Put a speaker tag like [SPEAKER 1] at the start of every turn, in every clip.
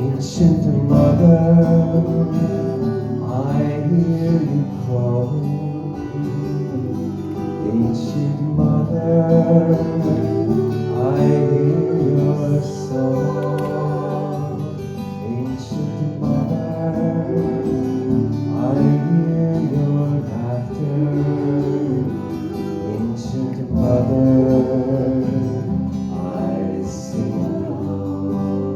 [SPEAKER 1] Ancient mother, I hear you calling. Ancient mother, I hear your song. Ancient mother, I hear your laughter. Ancient mother, I sing along.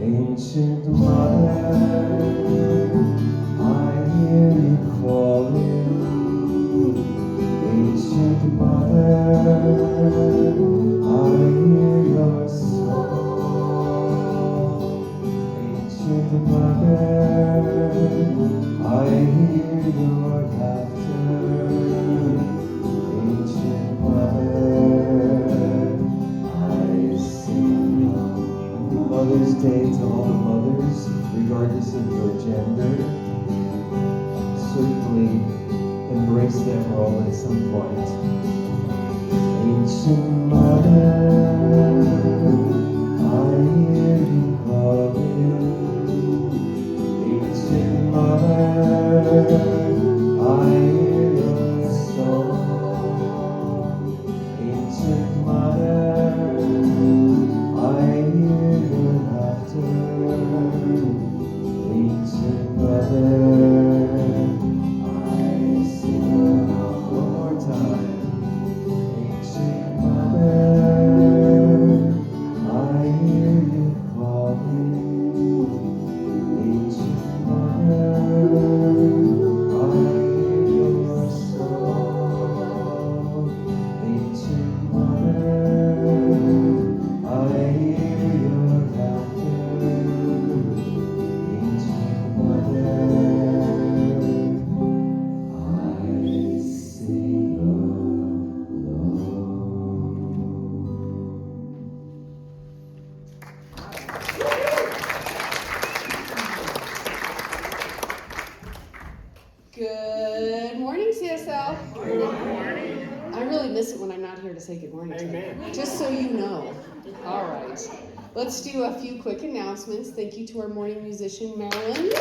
[SPEAKER 1] Ancient mother, I hear you calling. Ancient mother, I hear your song. Ancient mother, I hear your laughter. Ancient mother, I sing along. Happy Mother's Day to all the mothers, regardless of your gender. Certainly embrace them all at some point. Ancient mother, I hear you calling. Ancient mother, I hear your song. Ancient mother, I hear your laughter. Ancient mother,
[SPEAKER 2] Good morning, CSL. Good morning. I really miss it when I'm not here to say good morning to you. Just so you know. All right. Let's do a few quick announcements. Thank you to our morning musician, Marilyn. Wonderful.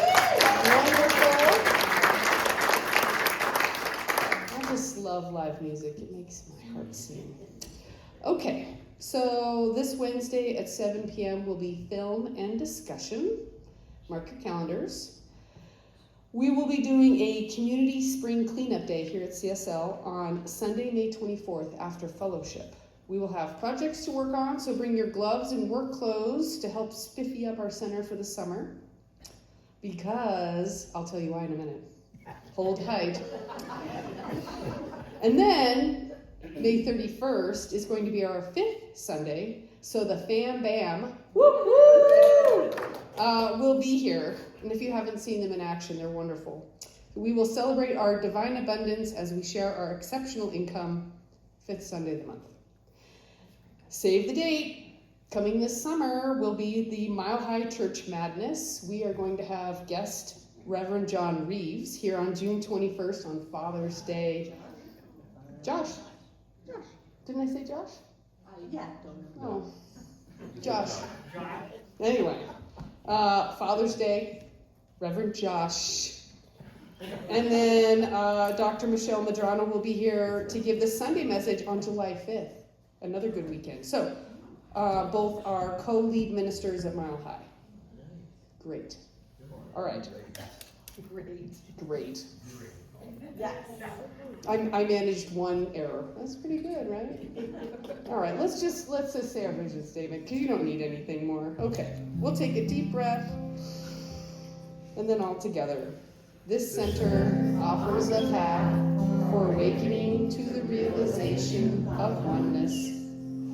[SPEAKER 2] I just love live music. It makes my heart sing. Okay, so this Wednesday at 7 p.m. will be film and discussion. Mark your calendars. We will be doing a community spring cleanup day here at CSL on Sunday, May 24th after fellowship. We will have projects to work on, so bring your gloves and work clothes to help spiffy up our center for the summer. Because, I'll tell you why in a minute. Hold tight. And then, May 31st is going to be our 5th Sunday, so the fam bam will be here. And if you haven't seen them in action, they're wonderful. We will celebrate our divine abundance as we share our exceptional income 5th Sunday of the month. Save the date. Coming this summer will be the Mile High Church Madness. We are going to have guest Reverend John Reeves here on June 21st on Father's Day. Josh. Didn't I say Josh?
[SPEAKER 3] Yeah.
[SPEAKER 2] Oh, Josh. Anyway, Father's Day, Reverend Josh. And then Dr. Michelle Madrano will be here to give the Sunday message on July 5th. Another good weekend. So, both are co-lead ministers at Mile High. Great. All right. Great.
[SPEAKER 3] Yes.
[SPEAKER 2] I managed one error. That's pretty good, right? All right, let's just say our vision statement, because you don't need anything more. Okay, we'll take a deep breath, and then all together. This center offers a path for awakening to the realization of oneness,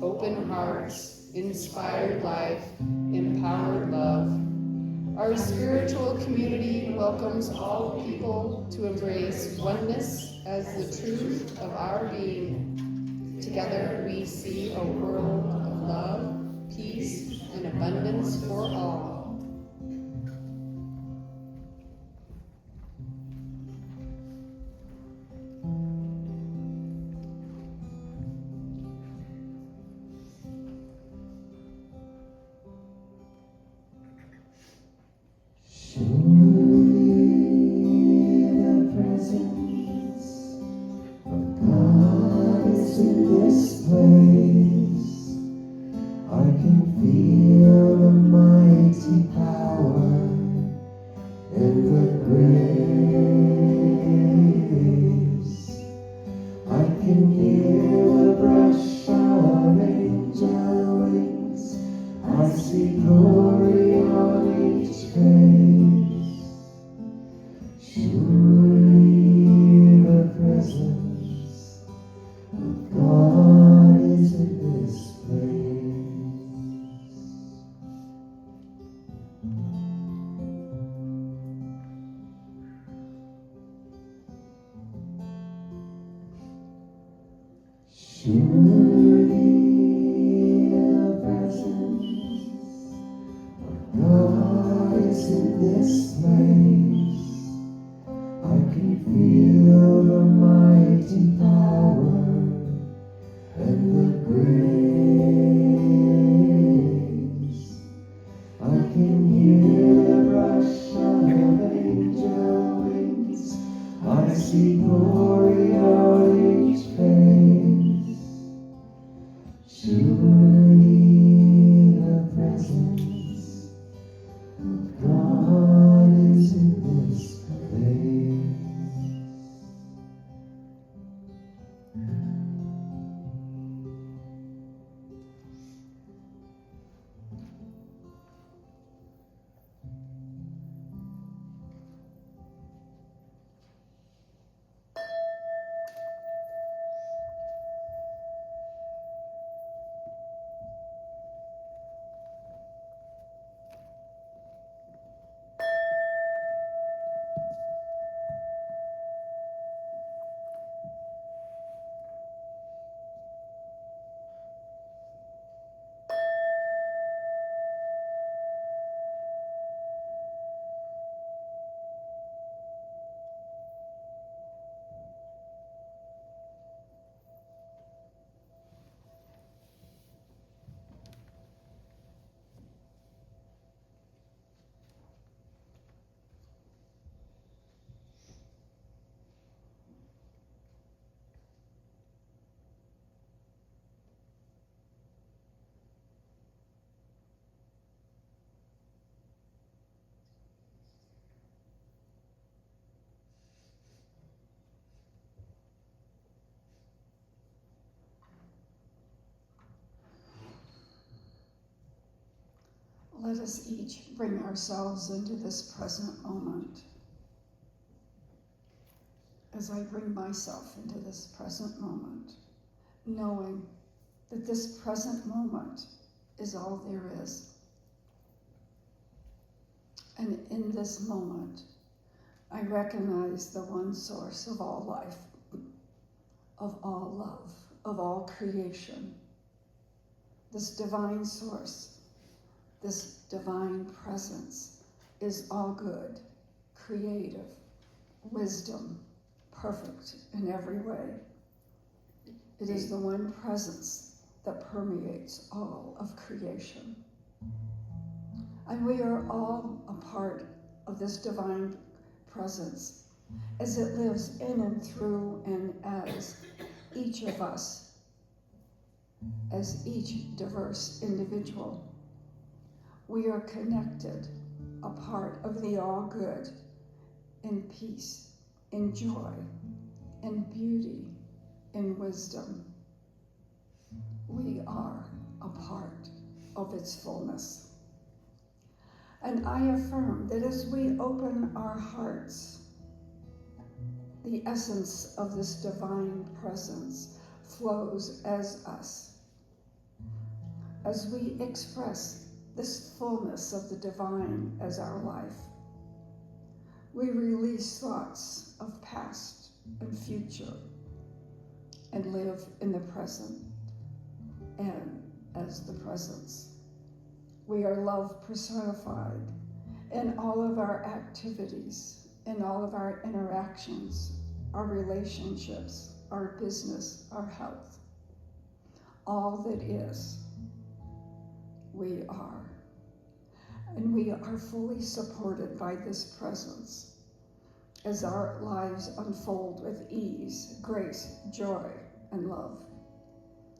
[SPEAKER 2] open hearts, inspired life, empowered love. Our spiritual community welcomes all people to embrace oneness as the truth of our being. Together we see a world of love, peace, and abundance for all.
[SPEAKER 1] Surely the presence of God is in this place. I can feel the mighty power and the grace. I can hear the brush of angel wings. I see glory on each face. Surely the presence of God is in this place. Surely the presence of God is in this place. I can feel the mighty power and the grace. I can hear the rush of angel wings. I see glory on each face. Surely the presence of God is in this place.
[SPEAKER 4] Let us each bring ourselves into this present moment. As I bring myself into this present moment, knowing that this present moment is all there is. And in this moment, I recognize the one source of all life, of all love, of all creation. This divine source, this divine presence is all good, creative, wisdom, perfect in every way. It is the one presence that permeates all of creation. And we are all a part of this divine presence as it lives in and through and as each of us, as each diverse individual. We are connected, a part of the all good, in peace, in joy, in beauty, in wisdom. We are a part of its fullness. And I affirm that as we open our hearts, the essence of this divine presence flows as us. As we express this fullness of the divine as our life, we release thoughts of past and future and live in the present and as the presence. We are love personified in all of our activities, in all of our interactions, our relationships, our business, our health. All that is, we are. And we are fully supported by this presence as our lives unfold with ease, grace, joy, and love.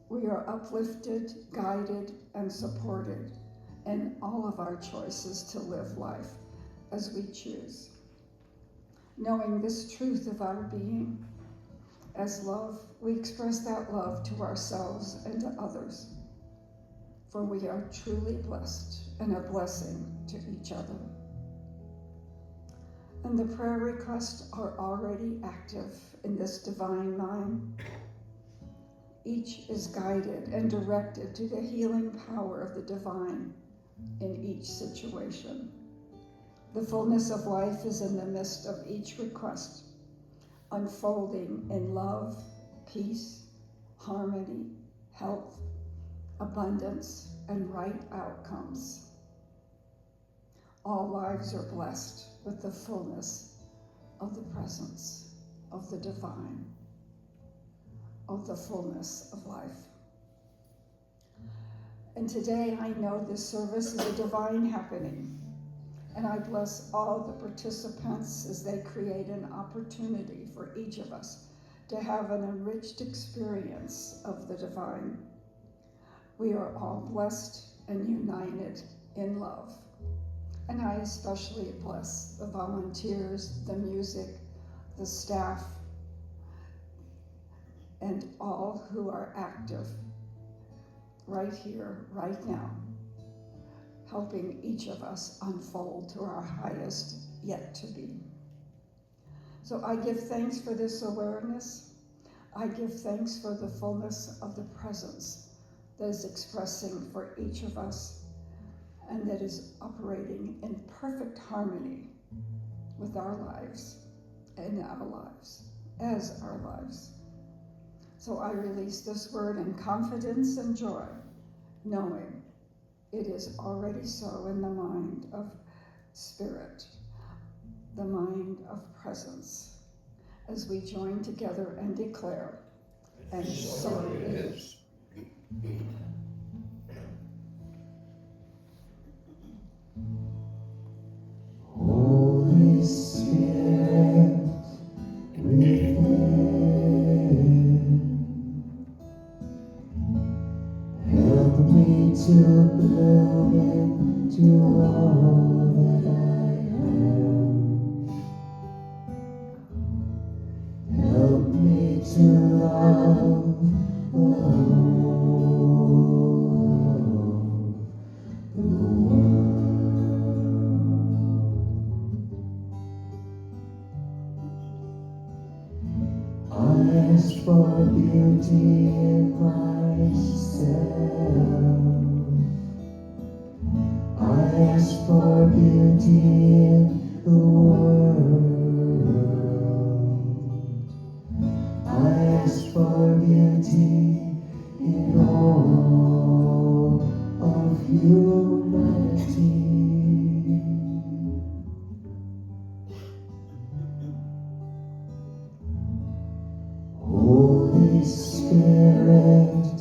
[SPEAKER 4] We are uplifted, guided, and supported in all of our choices to live life as we choose. Knowing this truth of our being as love, we express that love to ourselves and to others, for we are truly blessed and a blessing to each other. And the prayer requests are already active in this divine mind. Each is guided and directed to the healing power of the divine in each situation. The fullness of life is in the midst of each request, unfolding in love, peace, harmony, health, abundance, and right outcomes. All lives are blessed with the fullness of the presence of the divine, of the fullness of life. And today I know this service is a divine happening, and I bless all the participants as they create an opportunity for each of us to have an enriched experience of the divine. We are all blessed and united in love. And I especially bless the volunteers, the music, the staff, and all who are active right here, right now, helping each of us unfold to our highest yet to be. So I give thanks for this awareness. I give thanks for the fullness of the presence that is expressing for each of us and that is operating in perfect harmony with our lives and our lives, as our lives. So I release this word in confidence and joy, knowing it is already so in the mind of spirit, the mind of presence, as we join together and declare, and so it is.
[SPEAKER 1] Holy Spirit, within, help me to bloom into all that I am. Help me to love the whole of the world. I ask for beauty in myself. I ask for beauty in the world. I ask for beauty in all of humanity. Holy Spirit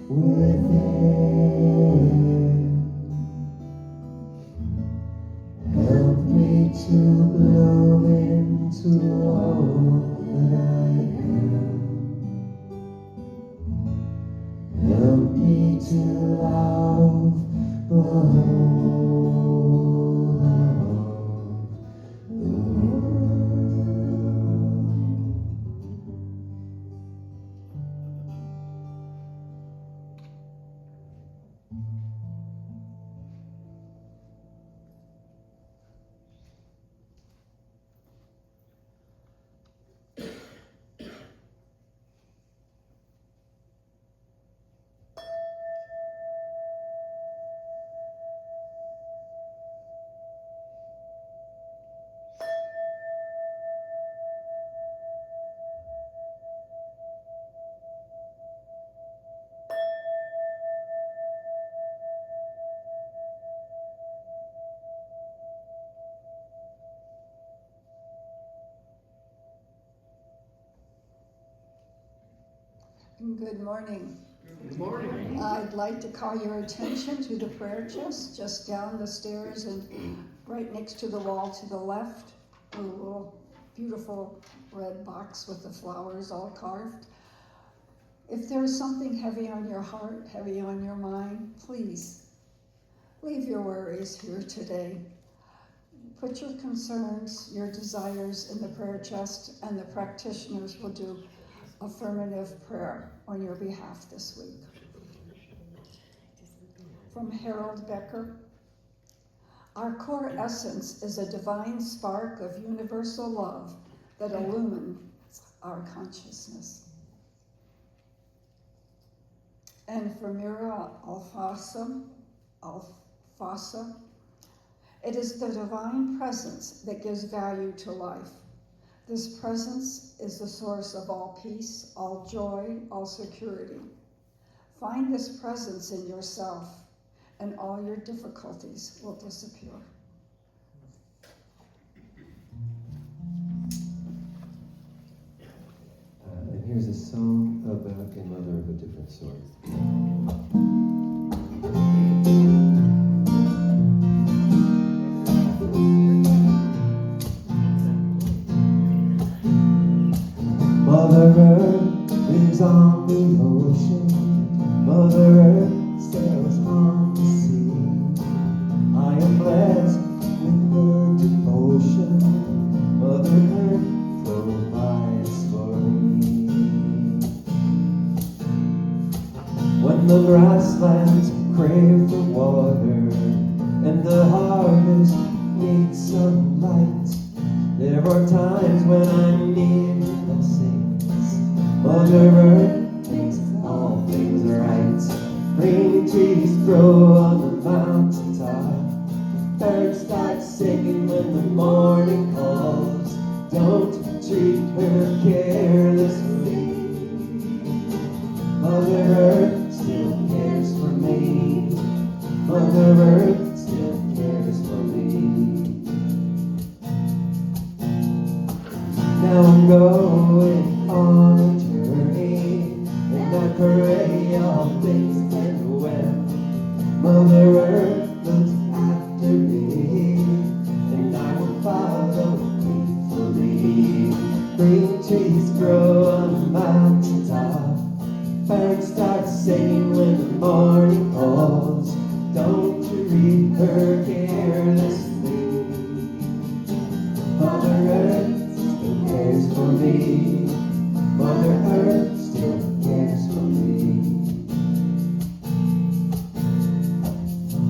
[SPEAKER 1] within, help me to bloom into all that I am. Help me to love the whole of the world.
[SPEAKER 4] Good morning.
[SPEAKER 5] Good morning.
[SPEAKER 4] I'd like to call your attention to the prayer chest just down the stairs and right next to the wall to the left. A little beautiful red box with the flowers all carved. If there's something heavy on your heart, heavy on your mind, please leave your worries here today. Put your concerns, your desires in the prayer chest, and the practitioners will do affirmative prayer on your behalf this week. From Harold Becker. Our core essence is a divine spark of universal love that illumines our consciousness. And from Mira Alfasa, it is the divine presence that gives value to life. This presence is the source of all peace, all joy, all security. Find this presence in yourself, and all your difficulties will disappear.
[SPEAKER 1] And here's a song about a mother of a different sort. Mother Earth lives on the ocean. Mother Earth sails on the sea. I am blessed with her devotion. Mother Earth provides for me. When the grasslands crave for water and the harvest needs sunlight, there are times when I need blessings. Mother Earth makes all things right. Green trees grow on the mountaintop. Birds start singing when the morning calls. Don't treat her carelessly. Mother Earth still cares for me. Mother Earth still cares for me. Now I'm going on a journey, and I pray all things end well. Mother Earth looks after me, and I will follow faithfully. Green trees grow on the mountaintop. Birds start singing when the morning calls. Don't treat her carelessly. Mother Earth still cares for me. Mother Earth still cares for me.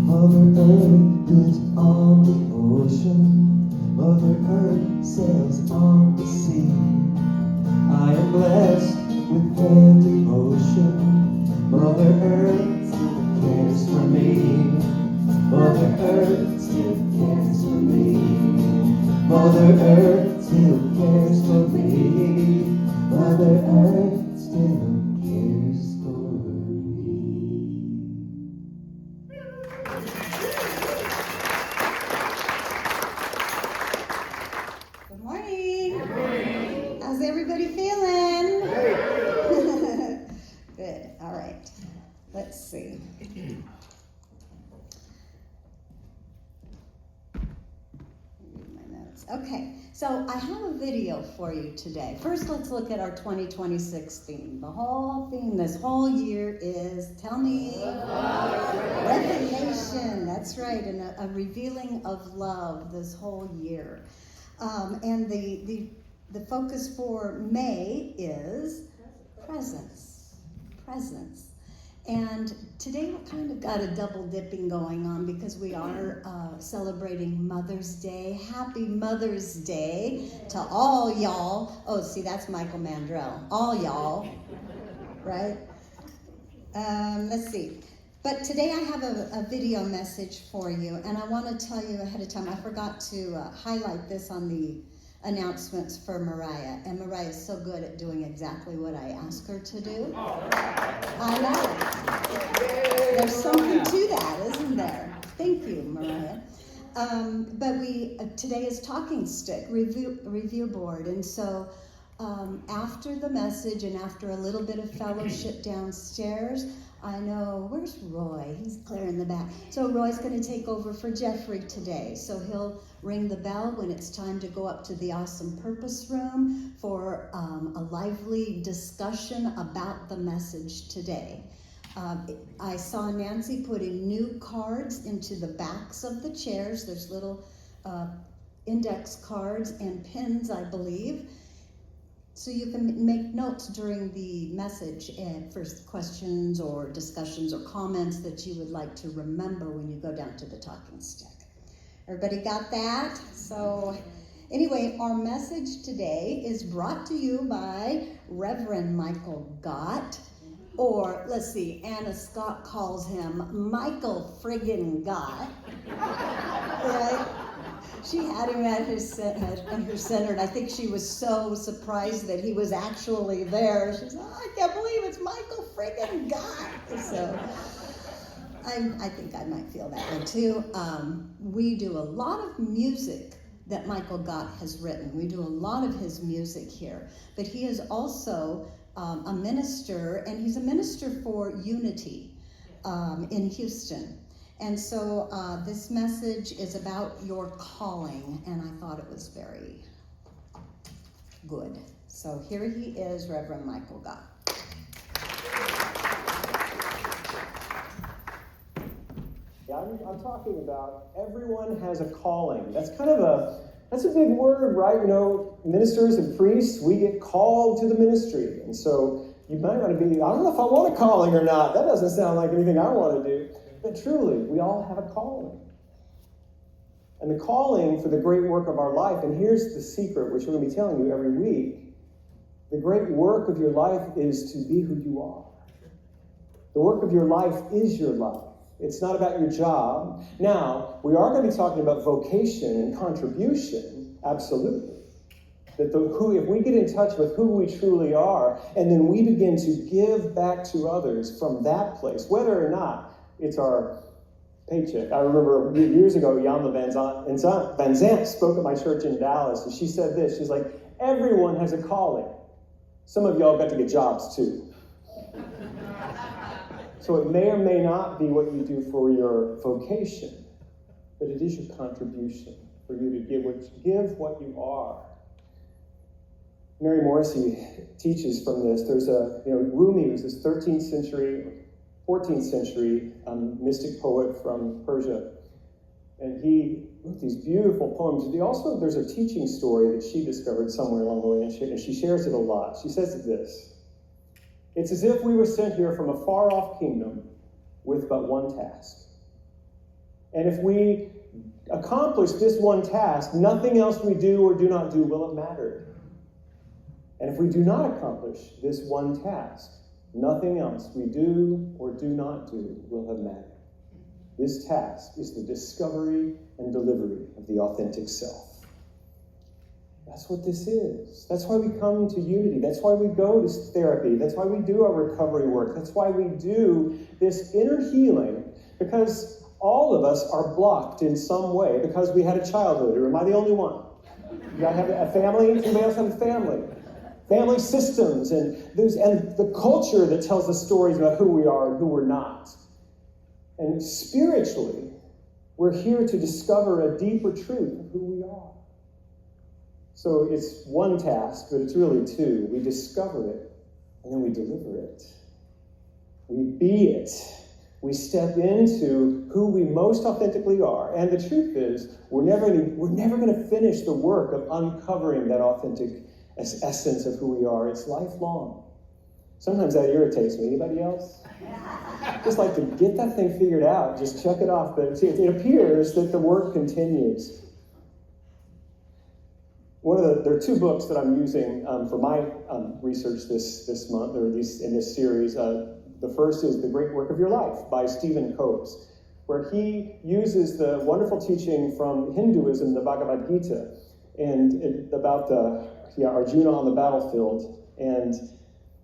[SPEAKER 1] Mother Earth lives on the ocean. Mother Earth sails on the sea. I am blessed with her devotion. Mother Earth still cares for me. Mother Earth still cares for me. Mother Earth still cares for me. Mother Earth still cares for me.
[SPEAKER 3] Good morning. Good morning. How's everybody feeling? Good. All right. Let's see. Read my notes. Okay. So I have a video for you today. First, let's look at our 2026 theme. The whole theme this whole year is, tell me, revelation. That's right, and a revealing of love this whole year. And the focus for May is presence. Presence. And today we kind of got a double dipping going on because we are celebrating Mother's Day. Happy Mother's Day to all y'all. Oh, see, that's Michael Mandrell. All y'all, right? Let's see. But today I have a video message for you, and I want to tell you ahead of time. I forgot to highlight this on the announcements for Mariah, and Mariah is so good at doing exactly what I ask her to do. I know. There's something to that, isn't there? Thank you, Mariah. But today is Talking Stick review board, and so after the message and after a little bit of fellowship downstairs, I know. Where's Roy? He's clear in the back. So Roy's going to take over for Jeffrey today. So he'll ring the bell when it's time to go up to the Awesome Purpose Room for a lively discussion about the message today. I saw Nancy putting new cards into the backs of the chairs. There's little index cards and pins, I believe. So you can make notes during the message and for questions or discussions or comments that you would like to remember when you go down to the talking stick. Everybody got that? So anyway, our message today is brought to you by Reverend Michael Gott, or let's see, Anna Scott calls him Michael friggin' Gott, right? She had him at her center, and I think she was so surprised that he was actually there. She said, "Oh, I can't believe it's Michael friggin' Gott." So I think I might feel that way too. We do a lot of music that Michael Gott has written. We do a lot of his music here, but he is also a minister, and he's a minister for Unity in Houston. And so this message is about your calling, and I thought it was very good. So here he is, Reverend Michael Gott.
[SPEAKER 5] Yeah, I'm talking about everyone has a calling. That's a big word, right? You know, ministers and priests, we get called to the ministry. And so you might want to be, I don't know if I want a calling or not. That doesn't sound like anything I want to do. But truly, we all have a calling. And the calling for the great work of our life, and here's the secret, which we're going to be telling you every week. The great work of your life is to be who you are. The work of your life is your life. It's not about your job. Now, we are going to be talking about vocation and contribution, absolutely. That if we get in touch with who we truly are, and then we begin to give back to others from that place, whether or not it's our paycheck. I remember years ago, Jan Van Zant spoke at my church in Dallas, and she said this. She's like, everyone has a calling. Some of y'all got to get jobs too. So it may or may not be what you do for your vocation, but it is your contribution for you to give what you are. Mary Morrissey teaches from this. There's Rumi was this 13th century, 14th century mystic poet from Persia. And he wrote these beautiful poems. There's a teaching story that she discovered somewhere along the way, and she shares it a lot. She says this: it's as if we were sent here from a far-off kingdom with but one task. And if we accomplish this one task, nothing else we do or do not do will have mattered. And if we do not accomplish this one task, nothing else we do or do not do will have mattered. This task is the discovery and delivery of the authentic self. That's what this is. That's why we come to Unity. That's why we go to therapy. That's why we do our recovery work. That's why we do this inner healing, because all of us are blocked in some way because we had a childhood. Or am I the only one? You gotta have a family. Somebody else have a family. Family systems and the culture that tells us stories about who we are and who we're not. And spiritually, we're here to discover a deeper truth of who we are. So it's one task, but it's really two. We discover it, and then we deliver it. We be it. We step into who we most authentically are. And the truth is, we're never going to finish the work of uncovering that authentic essence of who we are. It's lifelong. Sometimes that irritates me. Anybody else? Just like to get that thing figured out, just check it off. But it appears that the work continues. There are two books that I'm using for my research this month, or in this series. The first is The Great Work of Your Life by Stephen Coates, where he uses the wonderful teaching from Hinduism, the Bhagavad Gita, and about Arjuna on the battlefield. And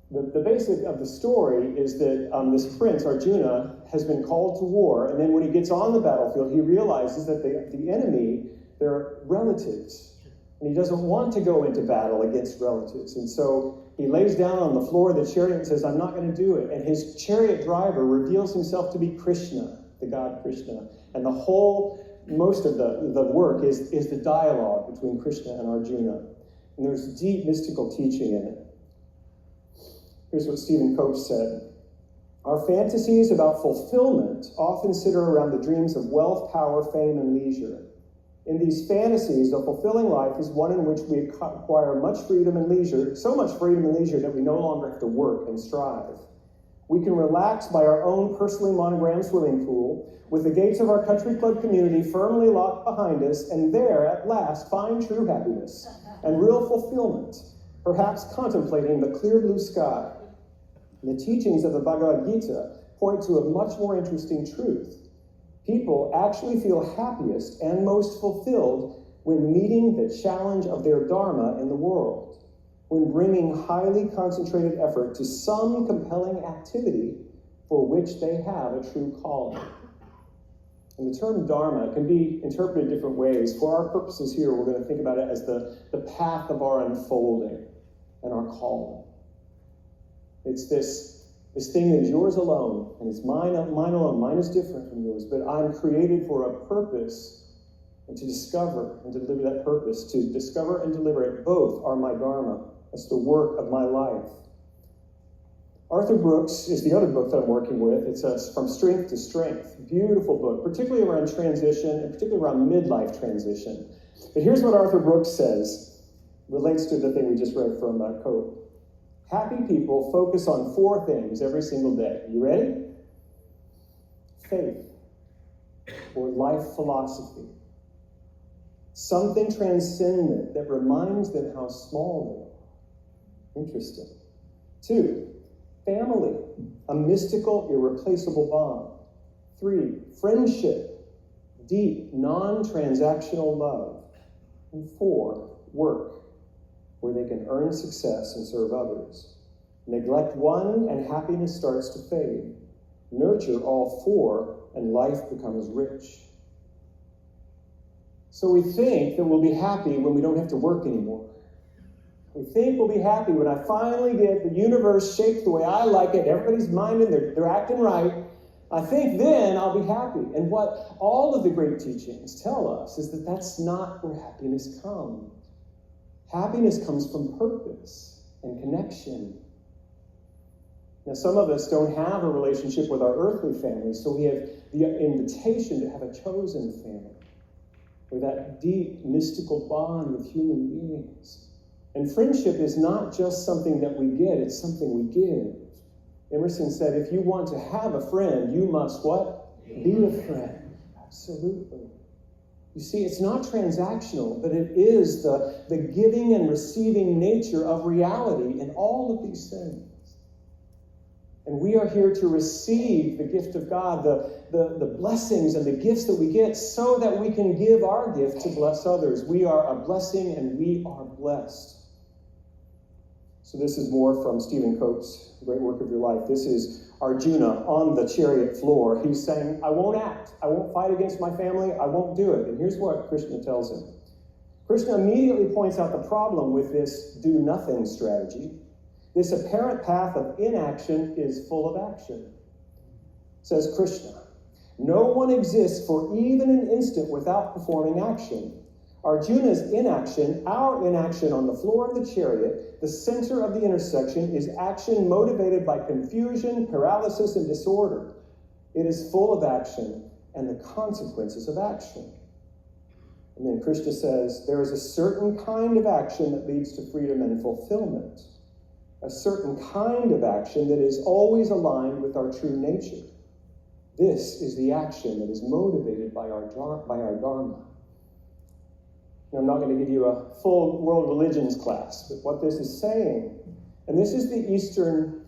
[SPEAKER 5] the basic of the story is that this prince, Arjuna, has been called to war, and then when he gets on the battlefield, he realizes that the enemy, they're relatives. And he doesn't want to go into battle against relatives. And so he lays down on the floor of the chariot and says, I'm not going to do it. And his chariot driver reveals himself to be Krishna, the god Krishna. And most of the work is the dialogue between Krishna and Arjuna. And there's deep mystical teaching in it. Here's what Stephen Cope said. Our fantasies about fulfillment often center around the dreams of wealth, power, fame, and leisure. In these fantasies, a fulfilling life is one in which we acquire much freedom and leisure, so much freedom and leisure that we no longer have to work and strive. We can relax by our own personally monogrammed swimming pool, with the gates of our country club community firmly locked behind us, and there, at last, find true happiness and real fulfillment, perhaps contemplating the clear blue sky. The teachings of the Bhagavad Gita point to a much more interesting truth. People actually feel happiest and most fulfilled when meeting the challenge of their dharma in the world, when bringing highly concentrated effort to some compelling activity for which they have a true calling. And the term dharma can be interpreted different ways. For our purposes here, we're going to think about it as the path of our unfolding and our calling. It's this thing that is yours alone, and it's mine alone. Mine is different from yours, but I'm created for a purpose, and to discover and to deliver that purpose. To discover and deliver it, both are my dharma. That's the work of my life. Arthur Brooks is the other book that I'm working with. It's From Strength to Strength. Beautiful book, particularly around transition, and particularly around midlife transition. But here's what Arthur Brooks says, relates to the thing we just read from Cope. Happy people focus on 4 things every single day. You ready? Faith, or life philosophy. Something transcendent that reminds them how small they are. Interesting. 2, family, a mystical, irreplaceable bond. 3, friendship, deep, non-transactional love. And 4, work, where they can earn success and serve others. Neglect one, and happiness starts to fade. Nurture all 4, and life becomes rich. So we think that we'll be happy when we don't have to work anymore. We think we'll be happy when I finally get the universe shaped the way I like it, everybody's minded, they're acting right. I think then I'll be happy. And what all of the great teachings tell us is that that's not where happiness comes. Happiness comes from purpose and connection. Now, some of us don't have a relationship with our earthly families, so we have the invitation to have a chosen family, or that deep mystical bond with human beings. And friendship is not just something that we get, it's something we give. Emerson said, if you want to have a friend, you must what? Be a friend. Absolutely. You see, it's not transactional, but it is the giving and receiving nature of reality in all of these things. And we are here to receive the gift of God, the blessings and the gifts that we get, so that we can give our gift to bless others. We are a blessing and we are blessed. So this is more from Stephen Cope's Great Work of Your Life. This is Arjuna on the chariot floor. He's saying, I won't act. I won't fight against my family. I won't do it. And here's what Krishna tells him. Krishna immediately points out the problem with this do-nothing strategy. This apparent path of inaction is full of action. Says Krishna, no one exists for even an instant without performing action. Arjuna's inaction, our inaction on the floor of the chariot, the center of the intersection, is action motivated by confusion, paralysis, and disorder. It is full of action and the consequences of action. And then Krishna says, there is a certain kind of action that leads to freedom and fulfillment. A certain kind of action that is always aligned with our true nature. This is the action that is motivated by our dharma. Now, I'm not going to give you a full world religions class, but what this is saying, and this is the Eastern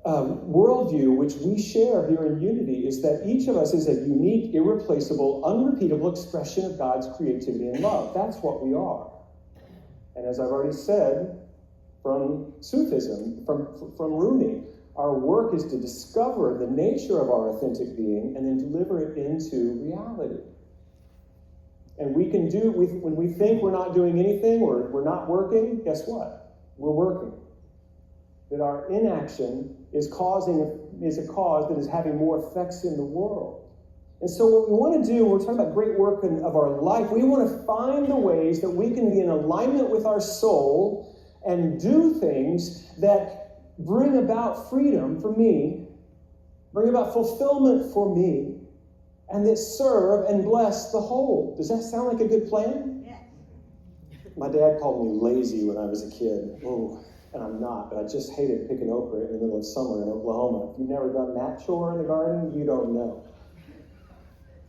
[SPEAKER 5] worldview which we share here in Unity, is that each of us is a unique, irreplaceable, unrepeatable expression of God's creativity and love. That's what we are. And as I've already said, from Sufism, from Rumi, our work is to discover the nature of our authentic being and then deliver it into reality. And we can do, when we think we're not doing anything or we're not working, guess what? We're working. That our inaction is a cause that is having more effects in the world. And so what we want to do, we're talking about great work of our life, we want to find the ways that we can be in alignment with our soul and do things that bring about freedom for me, bring about fulfillment for me, and that serve and bless the whole. Does that sound like a good plan?
[SPEAKER 3] Yeah.
[SPEAKER 5] My dad called me lazy when I was a kid. Oh, and I'm not, but I just hated picking okra in the middle of summer in Oklahoma. If you've never done that chore in the garden, you don't know.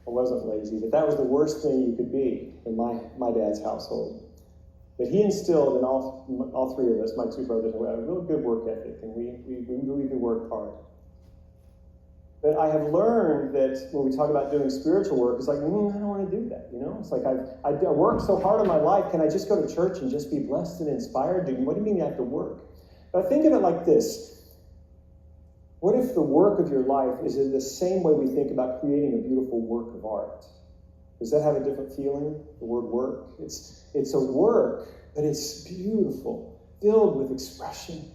[SPEAKER 5] I wasn't lazy, but that was the worst thing you could be in my dad's household. But he instilled in all three of us, my two brothers, a real good work ethic, and we really do work hard. But I have learned that when we talk about doing spiritual work, it's like, I don't want to do that, you know? It's like I worked so hard in my life, can I just go to church and just be blessed and inspired? What do you mean you have to work? But think of it like this. What if the work of your life is in the same way we think about creating a beautiful work of art? Does that have a different feeling, the word work? It's a work, but it's beautiful, filled with expression.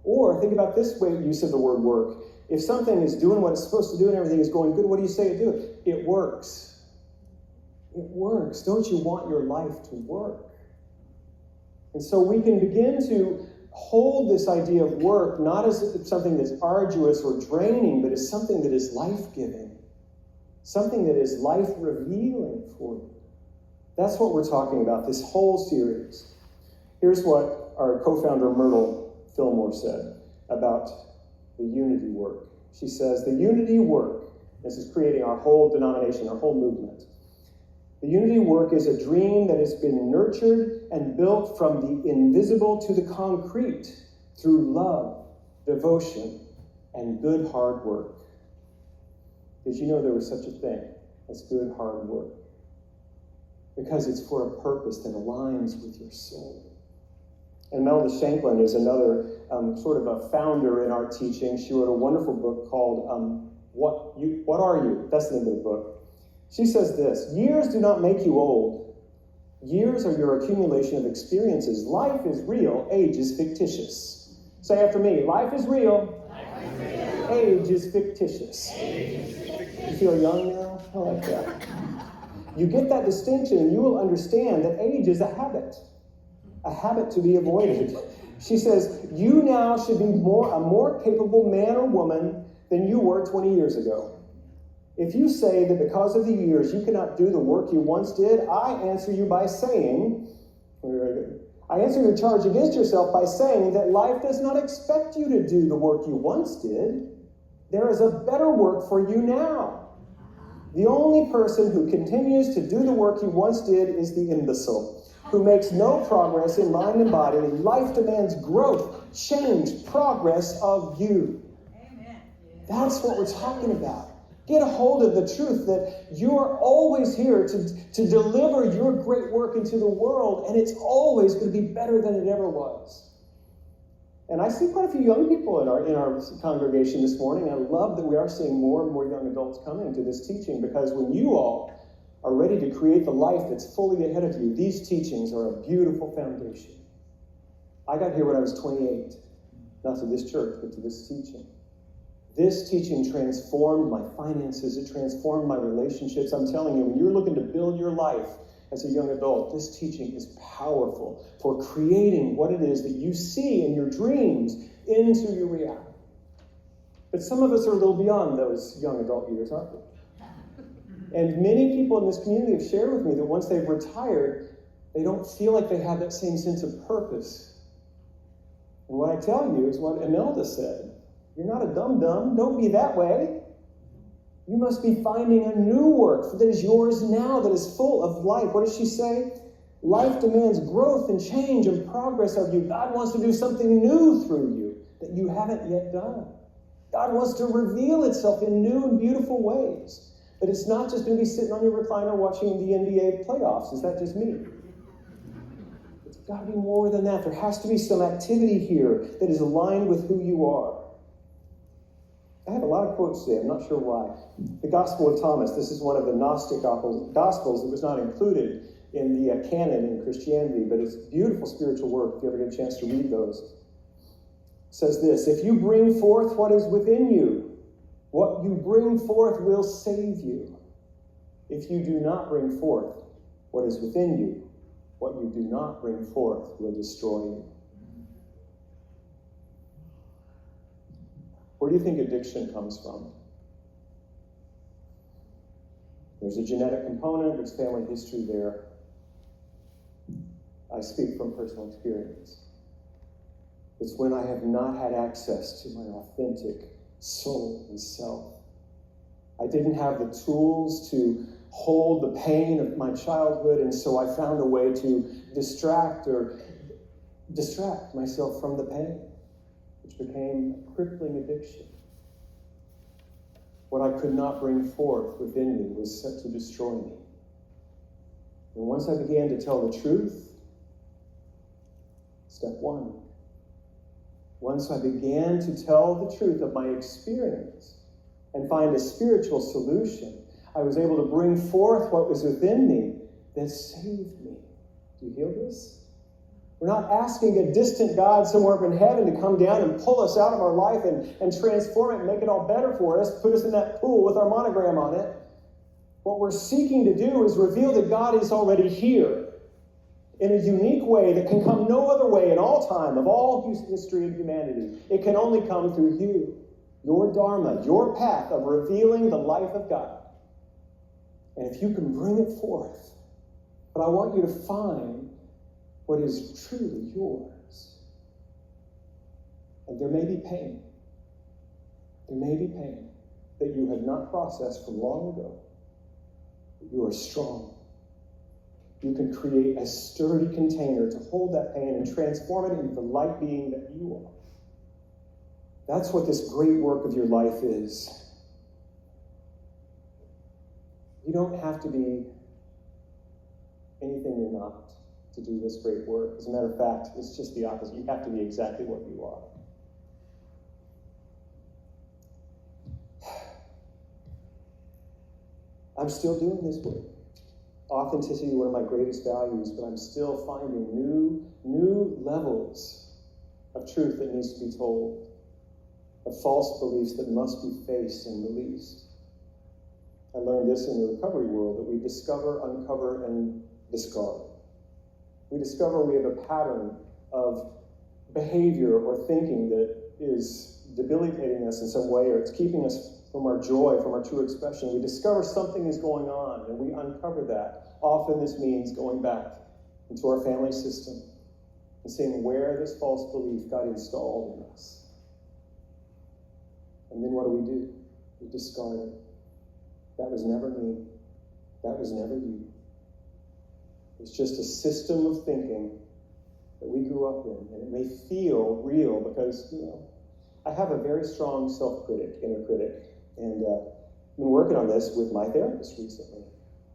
[SPEAKER 5] Or think about this way use of the word work. If something is doing what it's supposed to do and everything is going good, what do you say it do? It works. It works. Don't you want your life to work? And so we can begin to hold this idea of work not as something that's arduous or draining, but as something that is life-giving, something that is life-revealing for you. That's what we're talking about, this whole series. Here's what our co-founder Myrtle Fillmore said about the unity work. She says, the unity work, this is creating our whole denomination, our whole movement. The unity work is a dream that has been nurtured and built from the invisible to the concrete through love, devotion, and good hard work. Did you know there was such a thing as good hard work? Because it's for a purpose that aligns with your soul. And Melda Shanklin is another sort of a founder in our teaching. She wrote a wonderful book called What Are You? That's the name of the book. She says this, years do not make you old. Years are your accumulation of experiences. Life is real, age is fictitious. Say after me, life is real, age is fictitious. You feel young now? I like that. You get that distinction and you will understand that age is a habit to be avoided. She says, you now should be a more capable man or woman than you were 20 years ago. If you say that because of the years you cannot do the work you once did, I answer your charge against yourself by saying that life does not expect you to do the work you once did. There is a better work for you now. The only person who continues to do the work he once did is the imbecile, who makes no progress in mind and body. Life demands growth, change, progress of you. Amen. That's what we're talking about. Get a hold of the truth that you're always here to deliver your great work into the world, and it's always going to be better than it ever was. And I see quite a few young people in our congregation this morning. I love that we are seeing more and more young adults coming to this teaching, because when you all are ready to create the life that's fully ahead of you, these teachings are a beautiful foundation. I got here when I was 28, not to this church, but to this teaching. This teaching transformed my finances. It transformed my relationships. I'm telling you, when you're looking to build your life as a young adult, this teaching is powerful for creating what it is that you see in your dreams into your reality. But some of us are a little beyond those young adult years, aren't we? And many people in this community have shared with me that once they've retired, they don't feel like they have that same sense of purpose. And what I tell you is what Imelda said. You're not a dum-dum. Don't be that way. You must be finding a new work that is yours now, that is full of life. What does she say? Life demands growth and change and progress of you. God wants to do something new through you that you haven't yet done. God wants to reveal itself in new and beautiful ways. But it's not just going to be sitting on your recliner watching the NBA playoffs. Is that just me? It's got to be more than that. There has to be some activity here that is aligned with who you are. I have a lot of quotes today. I'm not sure why. The Gospel of Thomas. This is one of the Gnostic Gospels that was not included in the canon in Christianity, but it's beautiful spiritual work if you ever get a chance to read those. It says this: if you bring forth what is within you, what you bring forth will save you. If you do not bring forth what is within you, what you do not bring forth will destroy you. Where do you think addiction comes from? There's a genetic component, there's family history there. I speak from personal experience. It's when I have not had access to my authentic soul and self. I didn't have the tools to hold the pain of my childhood, and so I found a way to distract myself from the pain, which became a crippling addiction. What I could not bring forth within me was set to destroy me. And once I began to tell the truth, step one, once I began to tell the truth of my experience and find a spiritual solution, I was able to bring forth what was within me that saved me. Do you hear this? We're not asking a distant God somewhere up in heaven to come down and pull us out of our life and transform it and make it all better for us, put us in that pool with our monogram on it. What we're seeking to do is reveal that God is already here in a unique way that can come no other way in all time, of all history of humanity. It can only come through you, your dharma, your path of revealing the life of God. And if you can bring it forth, but I want you to find what is truly yours. And there may be pain. There may be pain that you have not processed from long ago. But you are strong. You can create a sturdy container to hold that pain and transform it into the light being that you are. That's what this great work of your life is. You don't have to be anything you're not to do this great work. As a matter of fact, it's just the opposite. You have to be exactly what you are. I'm still doing this work. Authenticity is one of my greatest values, but I'm still finding new levels of truth that needs to be told, of false beliefs that must be faced and released. I learned this in the recovery world, that we discover, uncover, and discard. We discover we have a pattern of behavior or thinking that is debilitating us in some way, or it's keeping us from our joy, from our true expression. We discover something is going on, and we uncover that. Often this means going back into our family system and seeing where this false belief got installed in us. And then what do? We discard it. That was never me. That was never you. It's just a system of thinking that we grew up in, and it may feel real because, I have a very strong self-critic, inner critic, and I've been working on this with my therapist recently.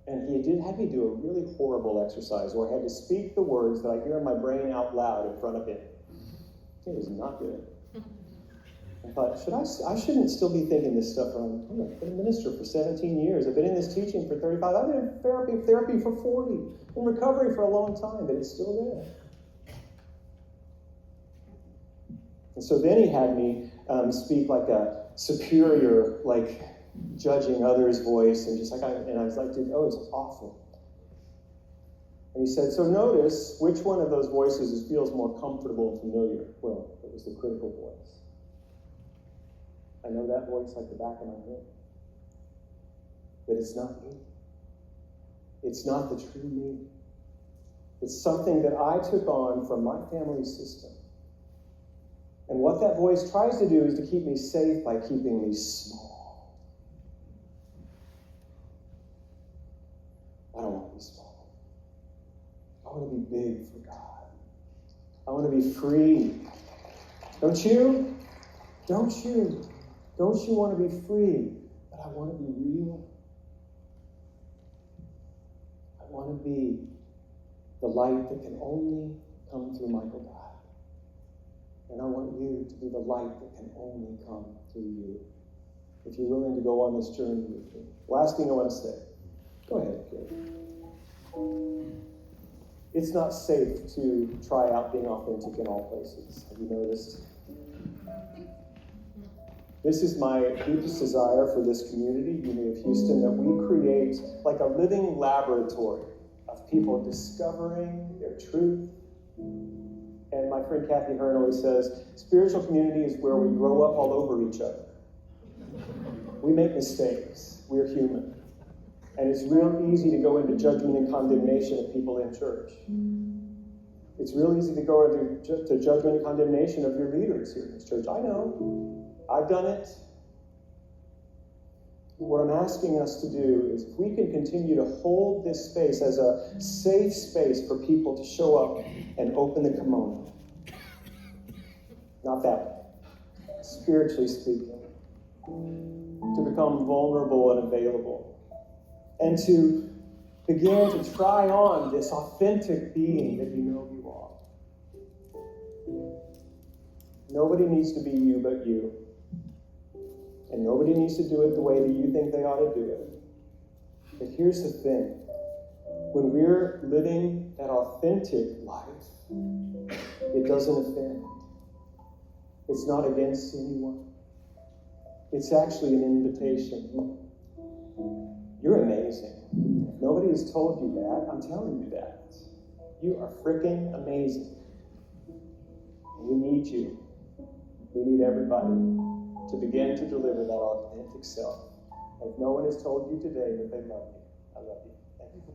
[SPEAKER 5] And he had me do a really horrible exercise where I had to speak the words that I hear in my brain out loud in front of him. It was not good. I thought, I shouldn't still be thinking this stuff. I've been a minister for 17 years. I've been in this teaching for 35. I've been in therapy for 40. In recovery for a long time, but it's still there. And so then he had me speak like a superior, like judging others' voice, and I was like, dude, it's awful. And he said, so notice which one of those voices feels more comfortable and familiar. Well, it was the critical voice. I know that voice like the back of my head. But it's not me. It's not the true me. It's something that I took on from my family system. And what that voice tries to do is to keep me safe by keeping me small. I don't want to be small. I want to be big for God. I want to be free. Don't you? Don't you? Don't you want to be free? But I want to be real. I want to be the light that can only come through Michael God. And I want you to be the light that can only come through you. if you're willing to go on this journey with me. Last thing I want to say. Go ahead, Gary. It's not safe to try out being authentic in all places. Have you noticed? This is my deepest desire for this community, Unity of Houston, that we create like a living laboratory of people discovering their truth. And my friend Kathy Hearn always says, spiritual community is where we grow up all over each other. We make mistakes. We're human. And it's real easy to go into judgment and condemnation of people in church. It's real easy to go into judgment and condemnation of your leaders here in this church. I know. I've done it. What I'm asking us to do is if we can continue to hold this space as a safe space for people to show up and open the kimono. Not that way. Spiritually speaking. To become vulnerable and available. And to begin to try on this authentic being that you know you are. Nobody needs to be you but you. And nobody needs to do it the way that you think they ought to do it. But here's the thing. When we're living that authentic life, it doesn't offend. It's not against anyone. It's actually an invitation. You're amazing. If nobody has told you that, I'm telling you that. You are freaking amazing. We need you. We need everybody to begin to deliver that authentic self. And if no one has told you today that they love you, I love you. Thank you.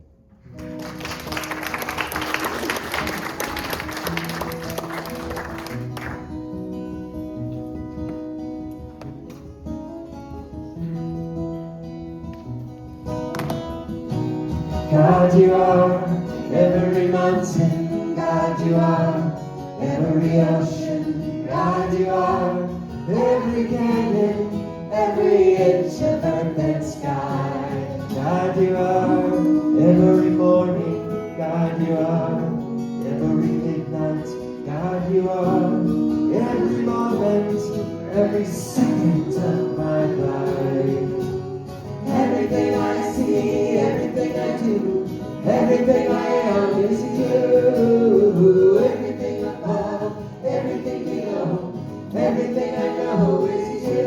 [SPEAKER 1] God, you are every mountain. God, you are every ocean. God, you are every canyon, every inch of earth and sky. God, you are every morning. God, you are every midnight. God, you are every moment, every second of my life. Everything I see, everything I do, everything I am is you. Everything above, everything below, everything I know is you.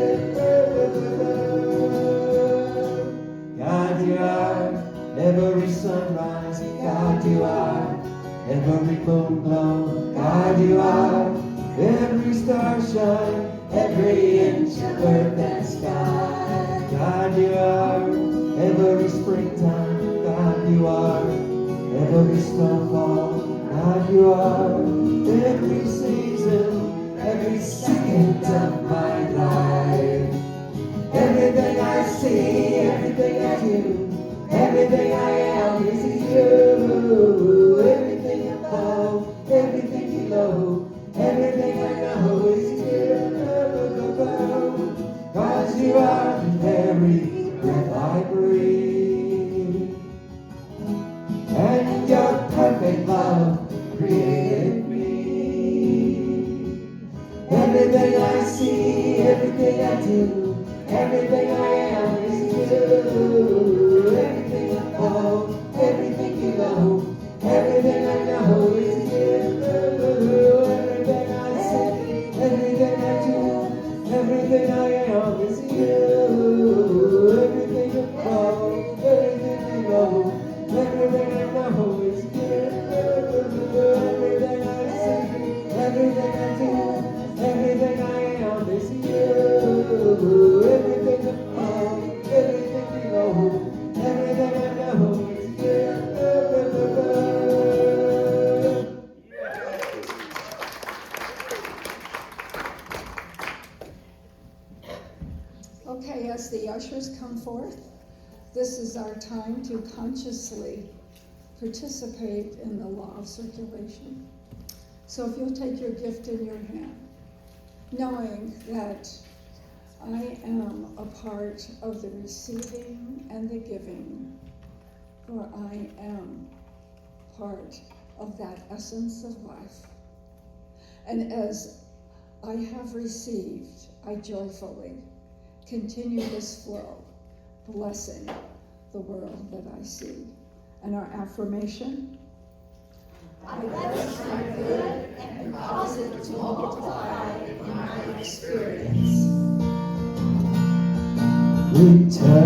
[SPEAKER 1] God, you are every sunrise. God, you are every moon glow. God, you are every star shine, every inch of earth and sky. God, you are every springtime. God, you are every snowfall. God, you are every season, every second of my life. Everything I see, everything I do, everything I am is you. Everything above, everything below, everything I know is you. 'Cause you are the very breath I breathe. And your perfect love created me. Everything I see, everything I do, everything I am is you. Everything above, everything below, everything I know is you. Everything I say, everything I do, everything I am is you. Everything above, everything below, everything I know is you. Everything I say, everything I do, everything I am is you. Everything above, everything below, everything I know is you.
[SPEAKER 4] Okay, as the ushers come forth, this is our time to consciously participate in the law of circulation. So if you'll take your gift in your hand, knowing that I am a part of the receiving and the giving, for I am part of that essence of life. And as I have received, I joyfully continue this flow, blessing the world that I see. And our affirmation, I bless my good and cause it to multiply in my experience.
[SPEAKER 1] Returning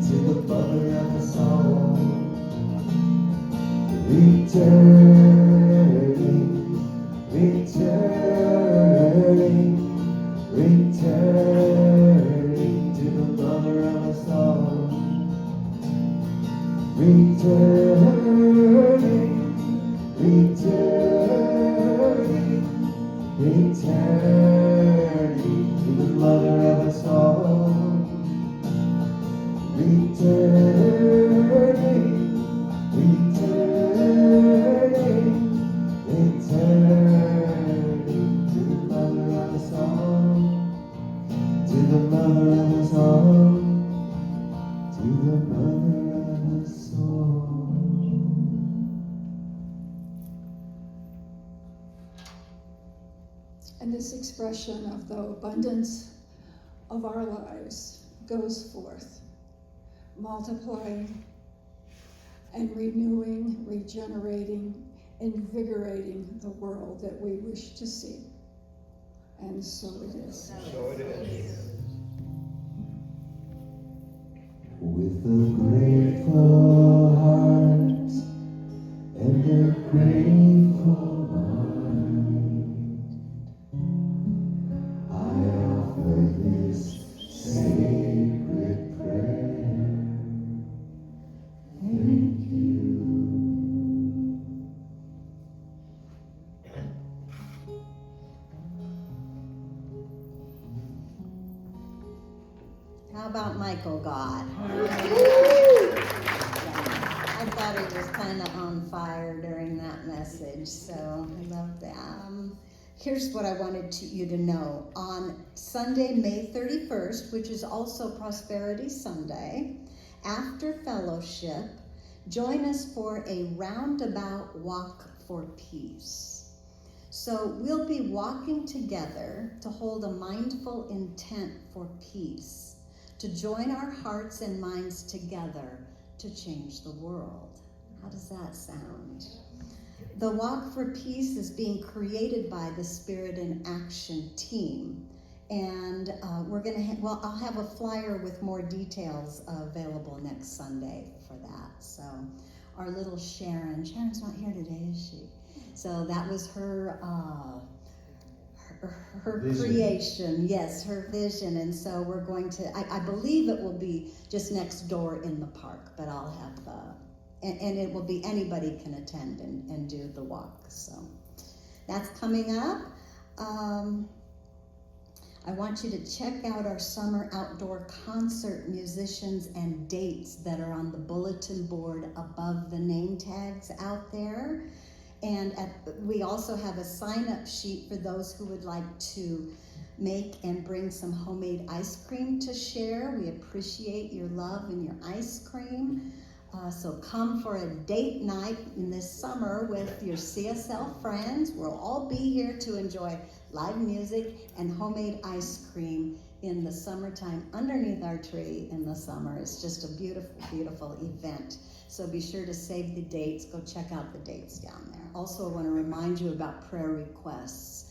[SPEAKER 1] to the mother of us all. Returning to the mother of us all. Returning to the mother of us all. Returning to the mother of us all. To the mother of us all. To the mother of us all.
[SPEAKER 4] And this expression of the abundance of our lives goes forth, multiplying and renewing, regenerating, invigorating the world that we wish to see. And so it is.
[SPEAKER 6] So it is.
[SPEAKER 1] With a grateful heart and a grateful mind, I offer this sacred prayer. Thank you.
[SPEAKER 3] How about Michael God? I thought he was kind of on fire during that message, so I love that. Here's what I wanted you to know. On Sunday, May 31st, which is also Prosperity Sunday, after fellowship, join us for a roundabout walk for peace. So we'll be walking together to hold a mindful intent for peace, to join our hearts and minds together to change the world. How does that sound? The Walk for Peace is being created by the Spirit in Action team. And we're gonna, I'll have a flyer with more details available next Sunday for that. So our little Sharon's not here today, is she? So that was her
[SPEAKER 1] Vision.
[SPEAKER 3] creation, yes, her vision. And so we're going to, I believe it will be just next door in the park, but I'll have, and it will be, anybody can attend and do the walk. So that's coming up. I want you to check out our summer outdoor concert musicians and dates that are on the bulletin board above the name tags out there. And we also have a sign-up sheet for those who would like to make and bring some homemade ice cream to share. We appreciate your love and your ice cream. So come for a date night in this summer with your CSL friends. We'll all be here to enjoy live music and homemade ice cream in the summertime underneath our tree in the summer. It's just a beautiful, beautiful event. So be sure to save the dates. Go check out the dates down there. Also, I want to remind you about prayer requests.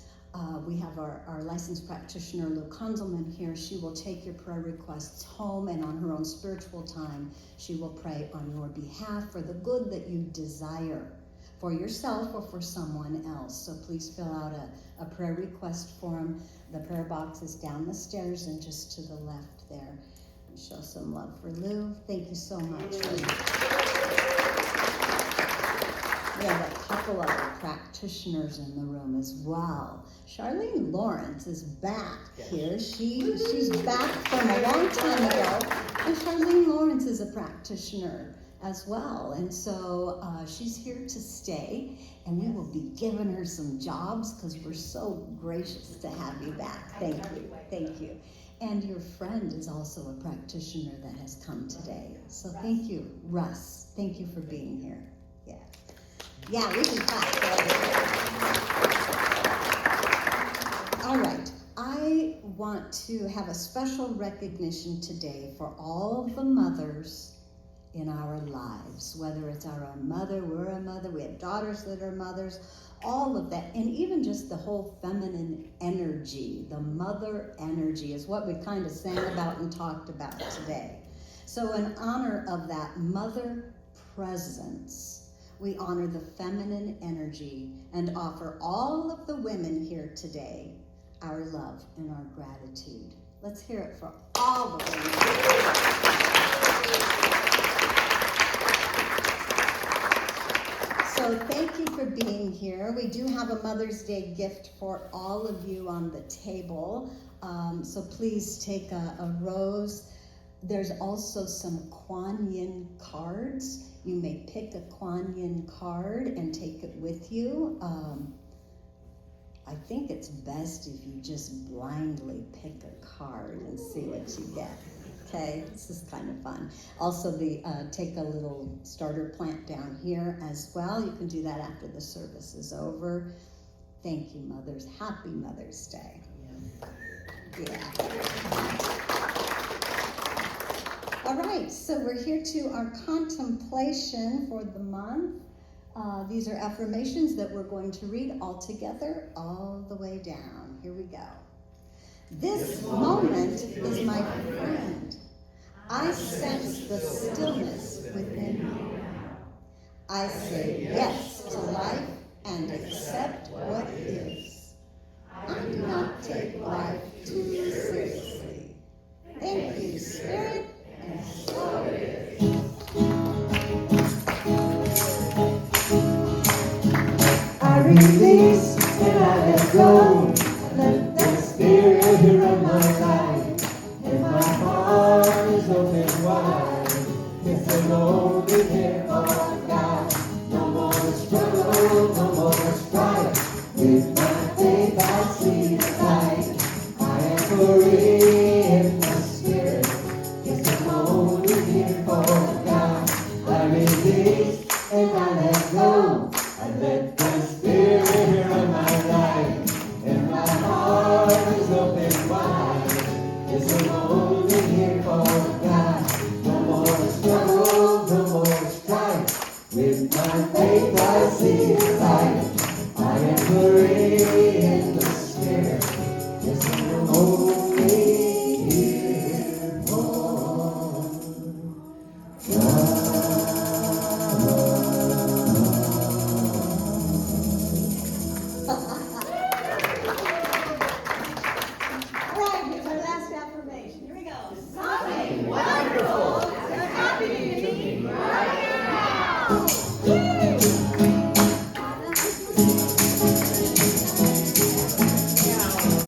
[SPEAKER 3] We have our licensed practitioner, Lou Kunzelman, here. She will take your prayer requests home, and on her own spiritual time, she will pray on your behalf for the good that you desire for yourself or for someone else. So please fill out a prayer request form. The prayer box is down the stairs and just to the left there. And show some love for Lou. Thank you so much. We have a couple of practitioners in the room as well. Charlene Lawrence is back here. She's back from a long time ago. And Charlene Lawrence is a practitioner as well. And so she's here to stay. And we will be giving her some jobs because we're so gracious to have you back. Thank you. Thank you. And your friend is also a practitioner that has come today. So thank you, Russ. Thank you for being here. Yeah. Yeah, we can clap. All right. I want to have a special recognition today for all the mothers in our lives, whether it's our own mother, we're a mother, we have daughters that are mothers, all of that, and even just the whole feminine energy, the mother energy is what we kind of sang about and talked about today. So in honor of that mother presence, we honor the feminine energy and offer all of the women here today our love and our gratitude. Let's hear it for all the women. So thank you for being here. We do have a Mother's Day gift for all of you on the table. So please take a rose. There's also some Kuan Yin cards. You may pick a Kuan Yin card and take it with you. I think it's best if you just blindly pick a card and see what you get. Okay, this is kind of fun. Also, take a little starter plant down here as well. You can do that after the service is over. Thank you, mothers. Happy Mother's Day. Yeah. All right, so we're here to our contemplation for the month. These are affirmations that we're going to read all together, all the way down. Here we go. This moment is my friend. I sense the stillness within me. I say yes to life and accept what is. I do not take life too seriously. Thank you, Spirit, and so it is.
[SPEAKER 1] I release and I let go. Let the Spirit run my life. And my heart is open wide. It's an open air for God. No more struggle, no more strife. With my faith I see the light. I am free in the Spirit. It's an open air for God. I release and I let go. I let the Spirit run my life, and my heart is open wide. It's a moment here for God. No more struggle, no more strife. With my faith I see the light. I am free in the Spirit. It's a moment here for God.